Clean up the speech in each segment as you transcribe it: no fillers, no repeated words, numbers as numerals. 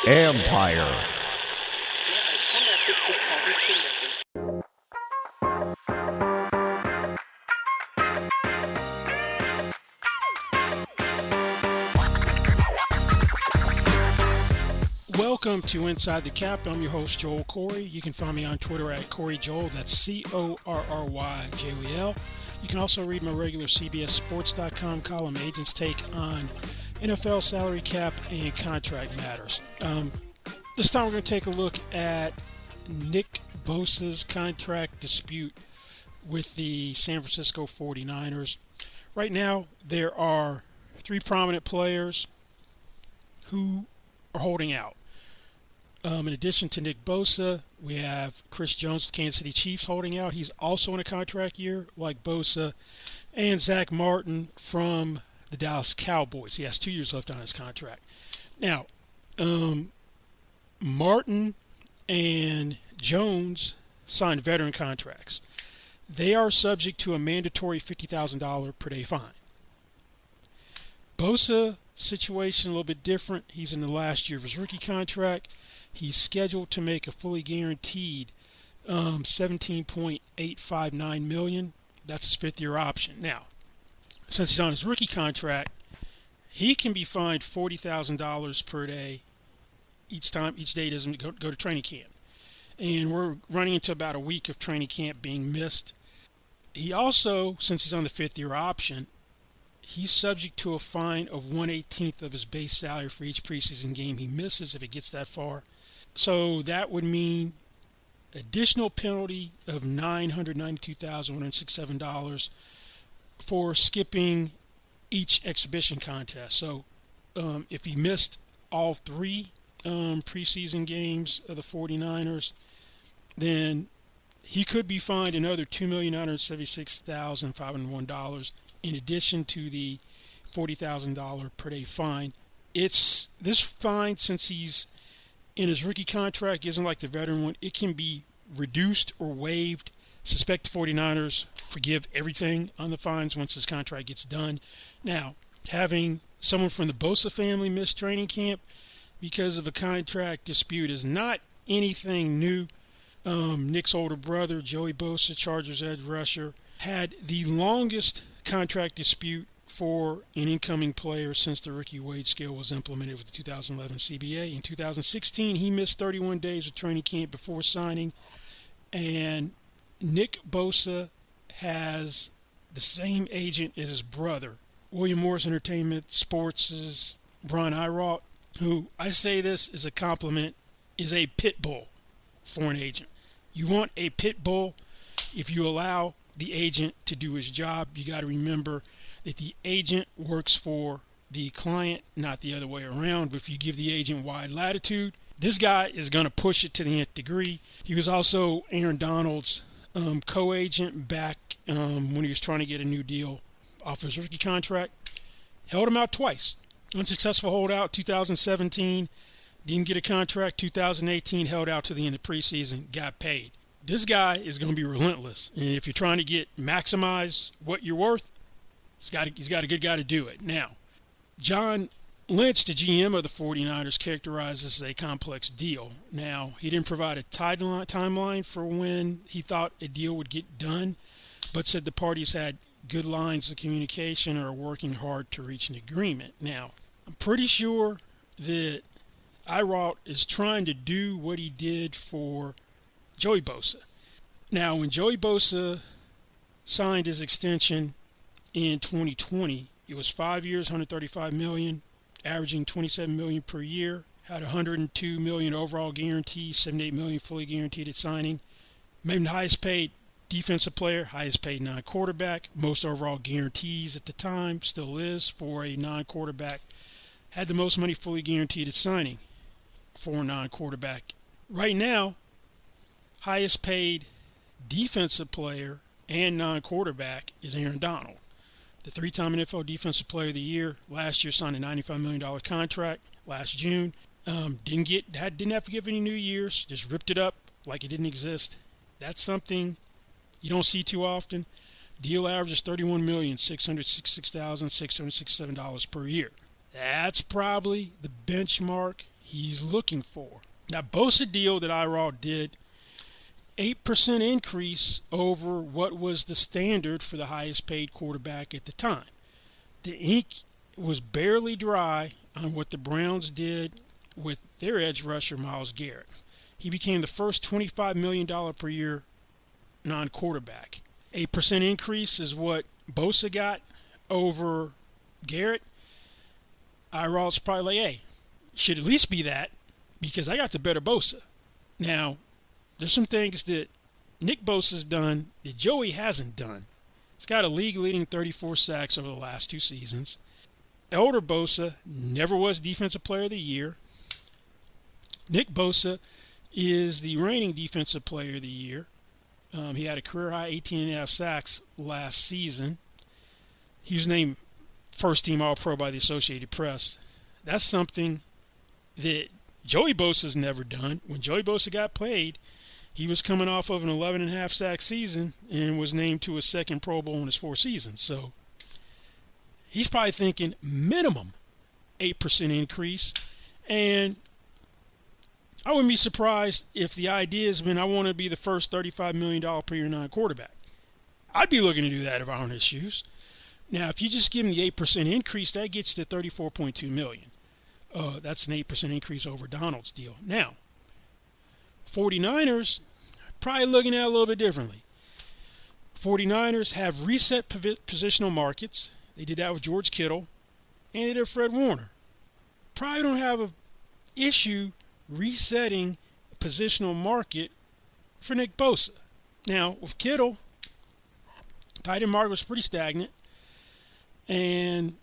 Empire. Welcome to Inside the Cap. I'm your host, Joel Corey. You can find me on Twitter at CoreyJoel. That's CorryJoel. You can also read my regular CBSSports.com column, Agents Take, on NFL salary cap and contract matters. This time we're going to take a look at Nick Bosa's contract dispute with the San Francisco 49ers. Right now, there are three prominent players who are holding out. In addition to Nick Bosa, we have Chris Jones, the Kansas City Chiefs, holding out. He's also in a contract year like Bosa. And Zach Martin from the Dallas Cowboys. He has 2 years left on his contract. Now, Martin and Jones signed veteran contracts. They are subject to a mandatory $50,000 per day fine. Bosa situation a little bit different. He's in the last year of his rookie contract. He's scheduled to make a fully guaranteed $17.859 million. That's his fifth-year option. Now, since he's on his rookie contract, he can be fined $40,000 per day each day he doesn't go to training camp. And we're running into about a week of training camp being missed. He also, since he's on the fifth-year option, he's subject to a fine of 1/18 of his base salary for each preseason game he misses if it gets that far. So that would mean additional penalty of $992,167 for skipping each exhibition contest. So if he missed all three preseason games of the 49ers, then he could be fined another $2,976,501 in addition to the $40,000 per day fine. It's this fine, since he's in his rookie contract, isn't like the veteran one. It can be reduced or waived. Suspect the 49ers forgive everything on the fines once his contract gets done. Now, having someone from the Bosa family miss training camp because of a contract dispute is not anything new. Nick's older brother, Joey Bosa, Chargers edge rusher, had the longest contract dispute for an incoming player since the rookie wage scale was implemented with the 2011 CBA. In 2016, he missed 31 days of training camp before signing. And Nick Bosa has the same agent as his brother, William Morris Entertainment Sports' Brian Iraut, who, I say this as a compliment, is a pit bull for an agent. You want a pit bull. If you allow the agent to do his job, you got to remember that the agent works for the client, not the other way around. But if you give the agent wide latitude, this guy is going to push it to the nth degree. He was also Aaron Donald's co-agent back when he was trying to get a new deal off his rookie contract. Held him out twice. Unsuccessful holdout, 2017. Didn't get a contract. 2018, held out to the end of preseason, got paid. This guy is going to be relentless. And if you're trying to maximize what you're worth, he's got a good guy to do it. Now, John Lynch, the GM of the 49ers, characterized this as a complex deal. Now, he didn't provide a timeline for when he thought a deal would get done, but said the parties had good lines of communication and are working hard to reach an agreement. Now, I'm pretty sure that Iraut is trying to do what he did for Joey Bosa. Now, when Joey Bosa signed his extension in 2020, it was 5 years, $135 million, averaging $27 million per year, had $102 million overall guarantee, $78 million fully guaranteed at signing, made him the highest paid defensive player, highest paid non-quarterback, most overall guarantees at the time, still is for a non-quarterback, had the most money fully guaranteed at signing for a non-quarterback. Right now, highest paid defensive player and non-quarterback is Aaron Donald. The three-time NFL Defensive Player of the Year. Last year signed a $95 million contract last June. Didn't have to give any new years. Just ripped it up like it didn't exist. That's something you don't see too often. Deal average is $31,666,667 per year. That's probably the benchmark he's looking for. Now, Bosa deal that IRAW did, 8% increase over what was the standard for the highest paid quarterback at the time. The ink was barely dry on what the Browns did with their edge rusher, Myles Garrett. He became the first $25 million per year non-quarterback. 8% increase is what Bosa got over Garrett. IRAW's probably like, hey, should at least be that because I got the better Bosa. Now, there's some things that Nick Bosa's done that Joey hasn't done. He's got a league-leading 34 sacks over the last 2 seasons. Elder Bosa never was Defensive Player of the Year. Nick Bosa is the reigning Defensive Player of the Year. He had a career-high 18.5 sacks last season. He was named first-team All-Pro by the Associated Press. That's something that Joey Bosa's never done. When Joey Bosa got played, he was coming off of an 11.5 sack season and was named to a second Pro Bowl in his 4 seasons. So he's probably thinking minimum 8% increase. And I wouldn't be surprised if the idea has been I want to be the first $35 million per year non-quarterback. I'd be looking to do that if I were in his shoes. Now, if you just give him the 8% increase, that gets you to $34.2 million. That's an 8% increase over Donald's deal. Now, 49ers probably looking at it a little bit differently. 49ers have reset positional markets. They did that with George Kittle, and they did Fred Warner. Probably don't have an issue resetting a positional market for Nick Bosa. Now, with Kittle, tight end market was pretty stagnant. And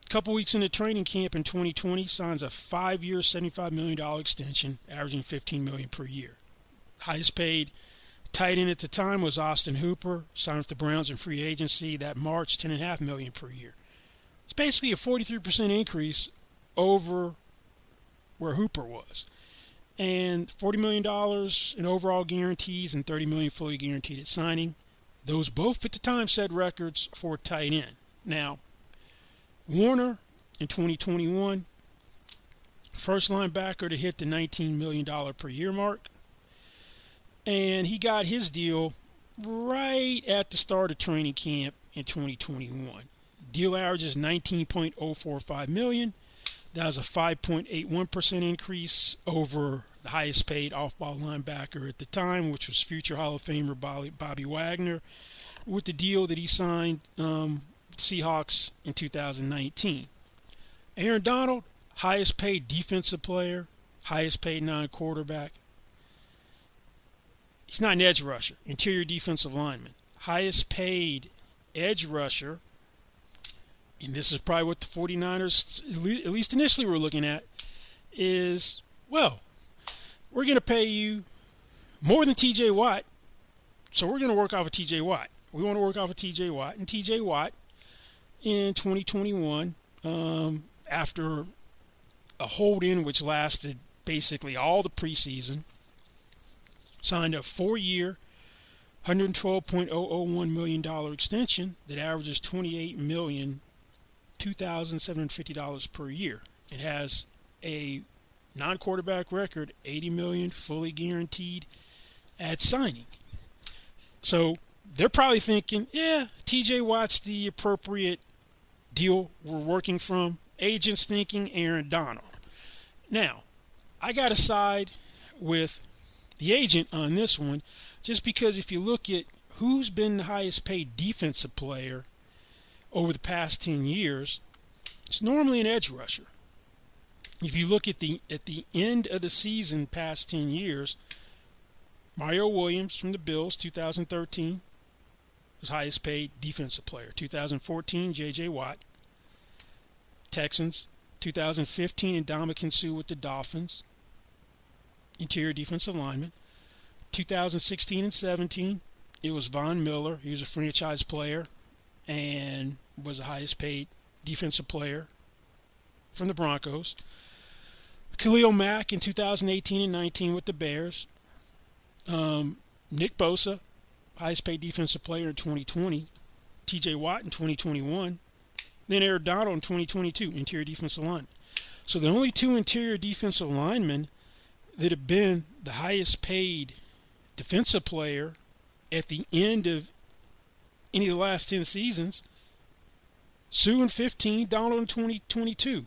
a couple weeks into training camp in 2020, signs a 5-year, $75 million extension, averaging $15 million per year. Highest paid tight end at the time was Austin Hooper, signed with the Browns in free agency that March, $10.5 million per year. It's basically a 43% increase over where Hooper was. And $40 million in overall guarantees and $30 million fully guaranteed at signing. Those both at the time set records for tight end. Now, Warner in 2021, first linebacker to hit the $19 million per year mark. And he got his deal right at the start of training camp in 2021. Deal average is $19.045 million. That was a 5.81% increase over the highest paid off-ball linebacker at the time, which was future Hall of Famer Bobby Wagner, with the deal that he signed Seahawks in 2019. Aaron Donald, highest paid defensive player, highest paid non-quarterback. He's not an edge rusher, interior defensive lineman. Highest paid edge rusher, and this is probably what the 49ers, at least initially were looking at, is, well, we're going to pay you more than T.J. Watt, so we're going to work off of T.J. Watt. We want to work off of T.J. Watt. And T.J. Watt in 2021, after a hold-in which lasted basically all the preseason, signed a 4-year, $112.001 million extension that averages $28,002,750 per year. It has a non-quarterback record, $80 million fully guaranteed at signing. So they're probably thinking, yeah, T.J. Watt's the appropriate deal we're working from. Agents thinking Aaron Donald. Now, I got to side with the agent on this one, just because if you look at who's been the highest paid defensive player over the past 10 years, it's normally an edge rusher. If you look at the end of the season past 10 years, Mario Williams from the Bills, 2013, was highest paid defensive player. 2014, J.J. Watt. Texans, 2015, Ndamukong Suh with the Dolphins, interior defensive lineman. 2016 and 17, it was Von Miller. He was a franchise player and was the highest paid defensive player from the Broncos. Khalil Mack in 2018 and 19 with the Bears. Nick Bosa, highest paid defensive player in 2020. T.J. Watt in 2021. than Aaron Donald in 2022, interior defensive lineman. So the only two interior defensive linemen that have been the highest paid defensive player at the end of any of the last 10 seasons, Sue in 15, Donald in 2022.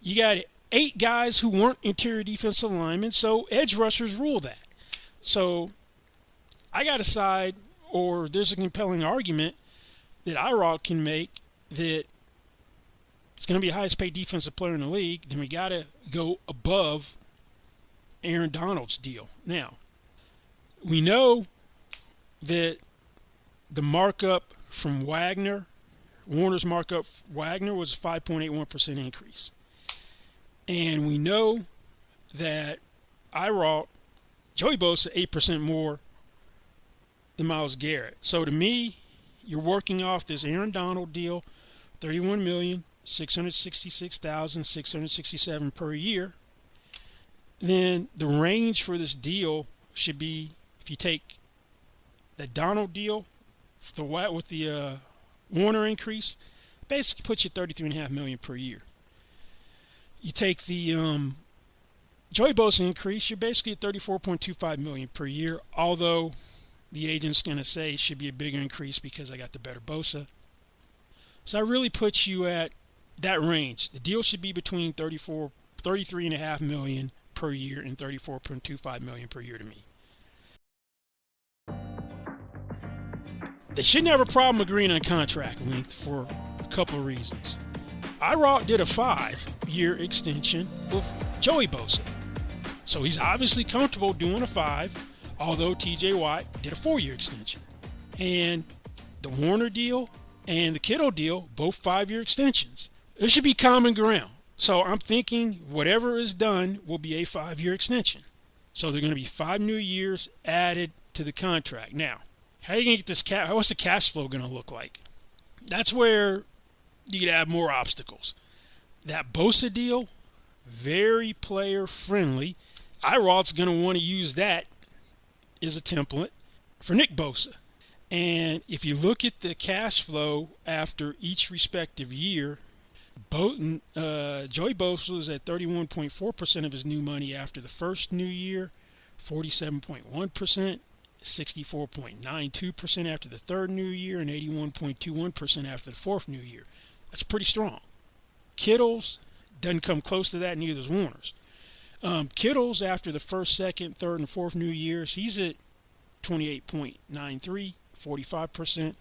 You got 8 guys who weren't interior defensive linemen, so edge rushers rule that. So I got a side, or there's a compelling argument that IROC can make that it's going to be the highest paid defensive player in the league, then we got to go above Aaron Donald's deal. Now, we know that the markup from Warner's markup Wagner was a 5.81% increase. And we know that IROC, Joey Bosa, 8% more than Myles Garrett. So to me, you're working off this Aaron Donald deal, $31,666,667 per year. Then the range for this deal should be, if you take the Donald deal with the Warner increase, basically puts you $33.5 million per year. You take the Joey Bosa increase, you're basically at $34.25 million per year, although the agent's going to say it should be a bigger increase because I got the better Bosa. So I really put you at that range. The deal should be between $33.5 million per year and $34.25 million per year to me. They shouldn't have a problem agreeing on contract length for a couple of reasons. IROC did a 5-year extension with Joey Bosa. So he's obviously comfortable doing a 5, although TJ Watt did a 4-year extension. And the Warner deal and the Kittle deal, both 5-year extensions. There should be common ground. So I'm thinking whatever is done will be a 5-year extension. So there are going to be 5 new years added to the contract. Now, how are you going to get this what's the cash flow going to look like? That's where you could have more obstacles. That Bosa deal, very player friendly. IROC's going to want to use that as a template for Nick Bosa. And if you look at the cash flow after each respective year, Joey Bosa was at 31.4% of his new money after the first new year, 47.1%, 64.92% after the third new year, and 81.21% after the fourth new year. That's pretty strong. Kittle's doesn't come close to that, neither does Warner's. Kittle's after the first, second, third, and fourth new years, he's at 28.93, 45%,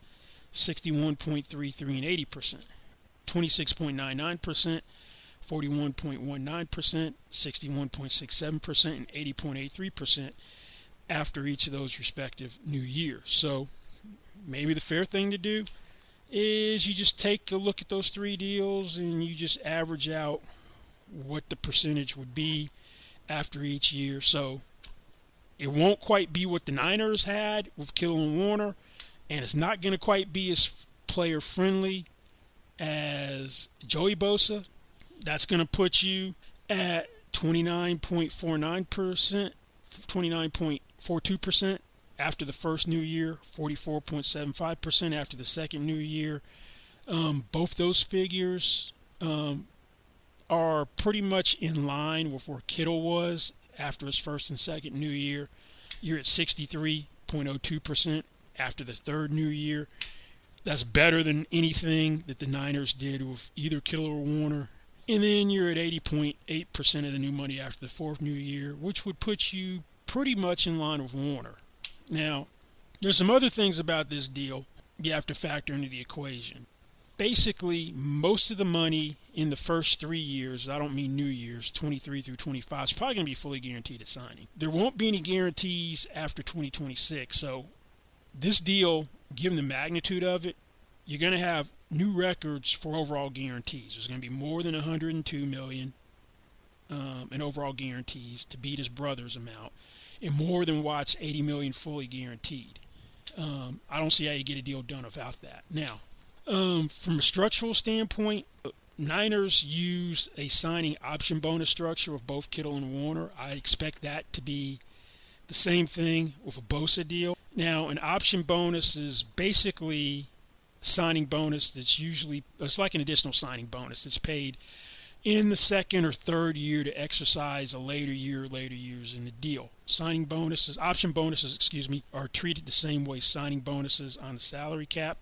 61.33, and 80%. 26.99%, 41.19%, 61.67%, and 80.83% after each of those respective new years. So maybe the fair thing to do is you just take a look at those 3 deals and you just average out what the percentage would be after each year. So it won't quite be what the Niners had with Kittle and Warner, and it's not going to quite be as player friendly as Joey Bosa. That's going to put you at 29.49%, 29.42% after the first new year, 44.75% after the second new year. Both those figures are pretty much in line with where Kittle was after his first and second new year. You're at 63.02% after the third new year. That's better than anything that the Niners did with either Kittle or Warner. And then you're at 80.8% of the new money after the fourth new year, which would put you pretty much in line with Warner. Now, there's some other things about this deal you have to factor into the equation. Basically, most of the money in the first 3 years, I don't mean new years, 23 through 25, is probably going to be fully guaranteed at signing. There won't be any guarantees after 2026. So this deal, given the magnitude of it, you're going to have new records for overall guarantees. There's going to be more than $102 million in overall guarantees to beat his brother's amount, and more than Watt's $80 million fully guaranteed. I don't see how you get a deal done without that. Now, from a structural standpoint, Niners used a signing option bonus structure with both Kittle and Warner. I expect that to be the same thing with a Bosa deal. Now, an option bonus is basically signing bonus that's usually, it's like an additional signing bonus that's paid in the second or third year to exercise a later years in the deal. Signing bonuses, option bonuses, are treated the same way signing bonuses on the salary cap.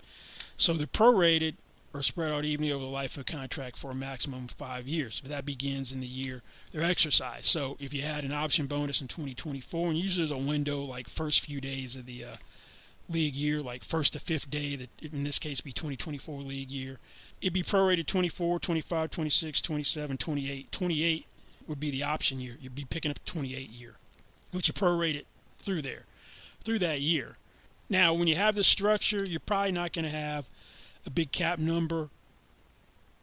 So they're prorated or spread out evenly over the life of a contract for a maximum of 5 years. But that begins in the year they're exercised. So if you had an option bonus in 2024, and usually there's a window like first few days of the league year, like first to fifth day, that in this case be 2024 league year, it'd be prorated 24, 25, 26, 27, 28. 28 would be the option year. You'd be picking up a 28 year, which are prorated through that year. Now, when you have this structure, you're probably not going to have a big cap number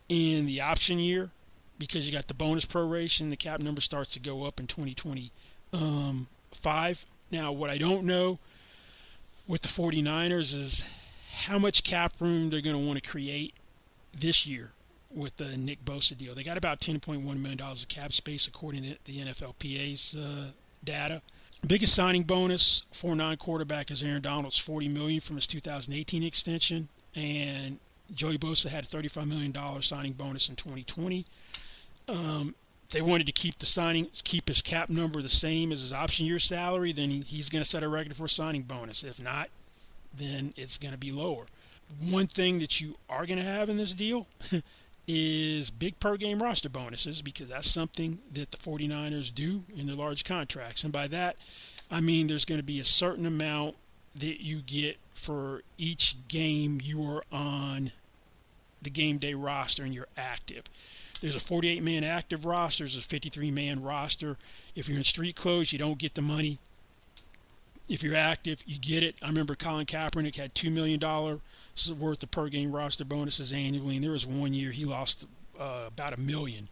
in the option year because you got the bonus proration. The cap number starts to go up in 2025. Now, what I don't know with the 49ers is how much cap room they're going to want to create this year with the Nick Bosa deal. They got about $10.1 million of cap space according to the NFLPA's data. Biggest signing bonus for non-quarterback is Aaron Donald's $40 million from his 2018 extension, and Joey Bosa had a $35 million signing bonus in 2020. They wanted to keep his cap number the same as his option year salary, then he's going to set a record for a signing bonus. If not, then it's going to be lower. One thing that you are going to have in this deal is big per game roster bonuses, because that's something that the 49ers do in their large contracts. And by that, I mean there's going to be a certain amount that you get for each game you are on the game day roster and you're active. There's a 48-man active roster. There's a 53-man roster. If you're in street clothes, you don't get the money. If you're active, you get it. I remember Colin Kaepernick had $2 million worth of per-game roster bonuses annually, and there was one year he lost about $1 million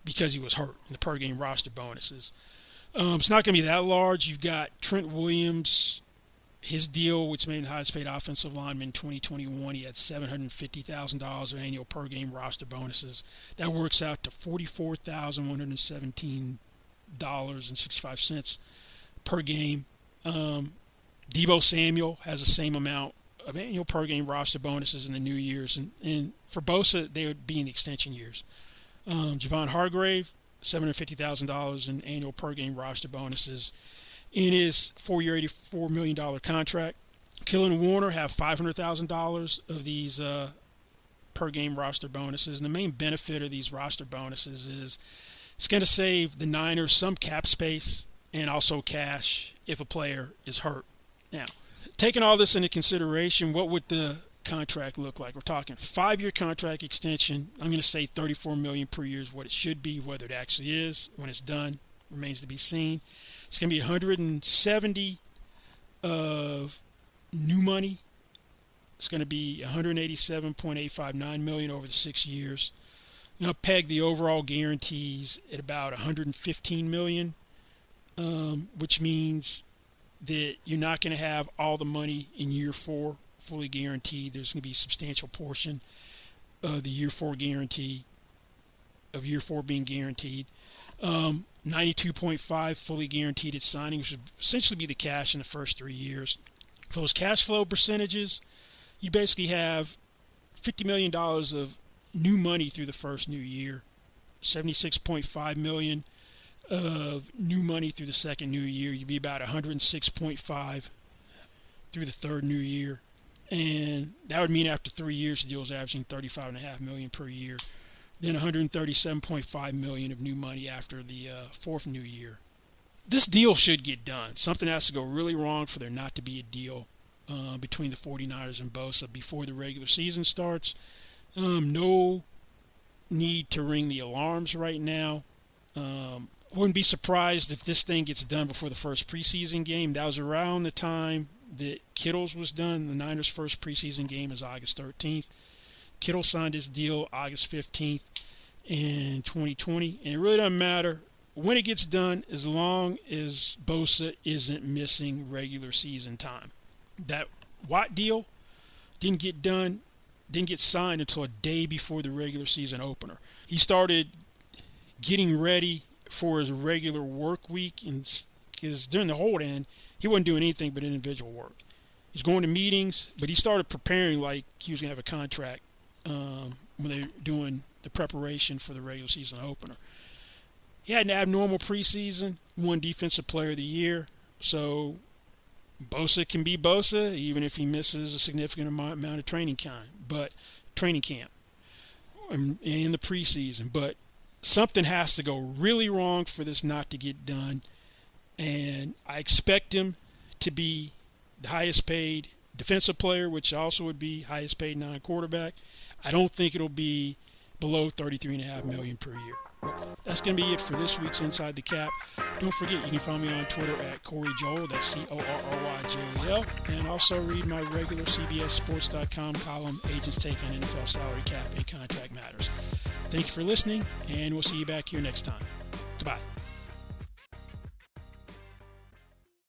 because he was hurt in the per-game roster bonuses. It's not going to be that large. You've got Trent Williams, his deal, which made him the highest-paid offensive lineman in 2021. He had $750,000 of annual per-game roster bonuses. That works out to $44,117.65 per game. Deebo Samuel has the same amount of annual per game roster bonuses in the new years, and for Bosa they would be in extension years. Javon Hargrave, $750,000 in annual per game roster bonuses in his 4-year, $84 million contract. Killen and Warner have $500,000 of these per game roster bonuses, and the main benefit of these roster bonuses is it's going to save the Niners some cap space and also cash if a player is hurt. Now, taking all this into consideration, what would the contract look like? We're talking 5-year contract extension. I'm going to say $34 million per year is what it should be. Whether it actually is when it's done remains to be seen. It's going to be 170 of new money. It's going to be 187.859 million over the 6 years. I'm going to peg the overall guarantees at about 115 million. Which means that you're not going to have all the money in year 4 fully guaranteed. There's going to be a substantial portion of the year 4 guarantee, of year 4 being guaranteed. 92.5 fully guaranteed at signing, which would essentially be the cash in the first 3 years. For those cash flow percentages, you basically have $50 million of new money through the first new year, 76.5 million of new money through the second new year. You'd be about 106.5 through the third new year, and that would mean after 3 years the deal is averaging 35.5 million per year. Then 137.5 million of new money after the fourth new year. This deal should get done. Something has to go really wrong for there not to be a deal between the 49ers and Bosa before the regular season starts. No need to ring the alarms right now. Wouldn't be surprised if this thing gets done before the first preseason game. That was around the time that Kittle's was done. The Niners' first preseason game is August 13th. Kittle signed his deal August 15th in 2020. And it really doesn't matter when it gets done as long as Bosa isn't missing regular season time. That Watt deal didn't get signed until a day before the regular season opener. He started getting ready for his regular work week, and because during the hold in, he wasn't doing anything but individual work. He's going to meetings, but he started preparing like he was going to have a contract when they were doing the preparation for the regular season opener. He had an abnormal preseason, won Defensive Player of the Year. So Bosa can be Bosa even if he misses a significant amount of training camp in the preseason. But something has to go really wrong for this not to get done. And I expect him to be the highest paid defensive player, which also would be highest paid non-quarterback. I don't think it'll be below $33.5 million per year. That's going to be it for this week's Inside the Cap. Don't forget, you can find me on Twitter at Corey Joel, that's CORRYJOEL, and also read my regular CBSSports.com column, Agents Take on NFL Salary Cap and Contract Matters. Thank you for listening, and we'll see you back here next time. Goodbye.